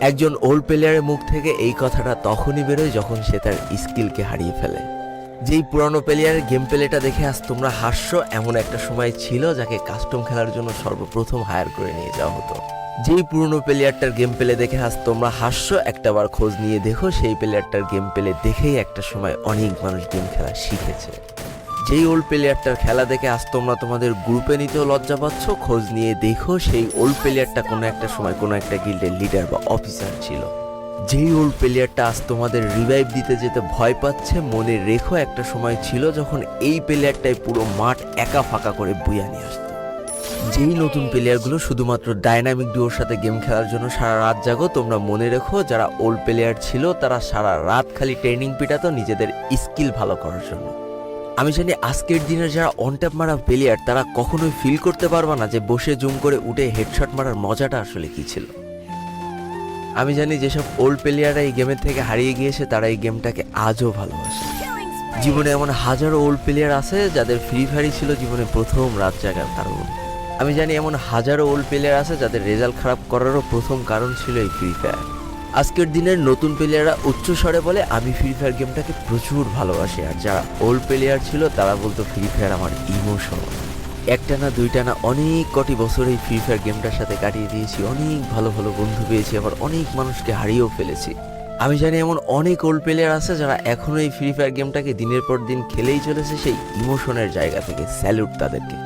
একজন ওল্ড প্লেয়ারের মুখ থেকে এই কথাটা তখনই বেরোয় যখন সে তার স্কিলকে হারিয়ে ফেলে। যেই পুরানো প্লেয়ারের গেম প্লেটা দেখে আজ তোমরা হাসছো, এমন একটা সময় ছিল যাকে কাস্টম খেলার জন্য সর্বপ্রথম হায়ার করে নিয়ে যাওয়া হতো। যেই পুরনো প্লেয়ারটার গেম প্লে দেখে আজ তোমরা হাসছো, একটাবার খোঁজ নিয়ে দেখো সেই প্লেয়ারটার গেম প্লে দেখেই একটা সময় অনেক মানুষ গেম খেলা শিখেছে। যেই ওল্ড প্লেয়ারটার খেলা দেখে আজ তোমরা তোমাদের গ্রুপে নিতেও লজ্জা পাচ্ছ, খোঁজ নিয়ে দেখো সেই ওল্ড প্লেয়ারটা কোনো একটা সময় কোনো একটা গিল্ডের লিডার বা অফিসার ছিল। যেই ওল্ড প্লেয়ারটা আজ তোমাদের রিভাইভ দিতে যেতে ভয় পাচ্ছে, মনে রেখো একটা সময় ছিল যখন এই প্লেয়ারটাই পুরো মাঠ একা ফাঁকা করে বুয়া নিয়ে আসতো। যেই নতুন প্লেয়ারগুলো শুধুমাত্র ডাইনামিক ডুয়োর সাথে গেম খেলার জন্য সারা রাত জাগো, তোমরা মনে রেখো যারা ওল্ড প্লেয়ার ছিল তারা সারা রাত খালি ট্রেনিং পিটাতো নিজেদের স্কিল ভালো করার জন্য। আমি জানি আজকের দিনের যারা অনট্যাপ মারা প্লেয়ার তারা কখনোই ফিল করতে পারবে না যে বসে জুম করে উঠে হেডশট মারার মজাটা আসলে কি ছিল। আমি জানি যেসব ওল্ড প্লেয়াররা এই গেমের থেকে হারিয়ে গিয়েছে তারা এই গেমটাকে আজও ভালোবাসে। জীবনে এমন হাজারো ওল্ড প্লেয়ার আছে যাদের ফ্রি ফায়ারই ছিল জীবনে প্রথম রাত জাগার কারণ। আমি জানি এমন হাজারো ওল্ড প্লেয়ার আছে যাদের রেজাল্ট খারাপ করারও প্রথম কারণ ছিল এই ফ্রি ফায়ার। আজকের দিনের নতুন প্লেয়াররা উচ্চ স্বরে বলে আমি ফ্রি ফায়ার গেমটাকে প্রচুর ভালোবাসি, আর যারা ওল্ড প্লেয়ার ছিল তারা বলতো ফ্রি ফায়ার আমার ইমোশন। একটা না দুইটা না অনেক কটি বছর এই ফ্রি ফায়ার গেমটার সাথে কাটিয়ে দিয়েছি, অনেক ভালো ভালো বন্ধু পেয়েছি, আবার অনেক মানুষকে হারিয়েও ফেলেছি। আমি জানি এমন অনেক ওল্ড প্লেয়ার আছে যারা এখনো এই ফ্রি ফায়ার গেমটাকে দিনের পর দিন খেলেই চলেছে সেই ইমোশনের জায়গা থেকে। স্যালুট তাদেরকে।